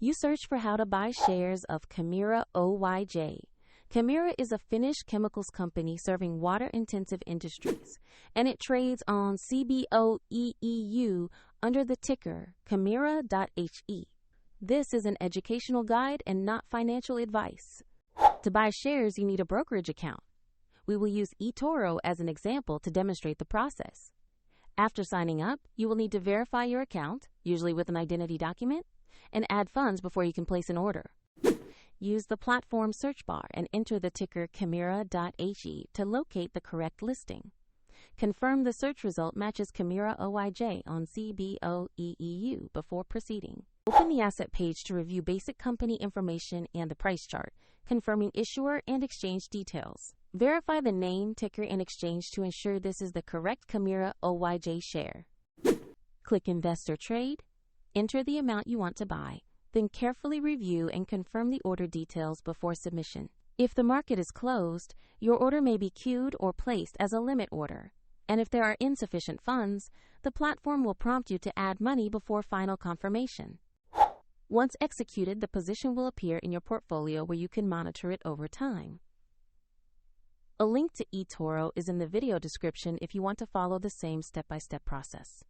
You search for how to buy shares of Kemira Oyj. Kemira is a Finnish chemicals company serving water-intensive industries, and it trades on CBOE EU under the ticker Kemira.HE. This is an educational guide and not financial advice. To buy shares, you need a brokerage account. We will use eToro as an example to demonstrate the process. After signing up, you will need to verify your account, usually with an identity document, and add funds before you can place an order. Use the platform search bar and enter the ticker Kemira.HE to locate the correct listing. Confirm the search result matches Kemira Oyj on CBOE EU before proceeding. Open the asset page to review basic company information and the price chart, confirming issuer and exchange details. Verify the name, ticker, and exchange to ensure this is the correct Kemira Oyj share. Click Invest or Trade. Enter the amount you want to buy, then carefully review and confirm the order details before submission. If the market is closed, your order may be queued or placed as a limit order. And if there are insufficient funds, the platform will prompt you to add money before final confirmation. Once executed, the position will appear in your portfolio where you can monitor it over time. A link to eToro is in the video description if you want to follow the same step-by-step process.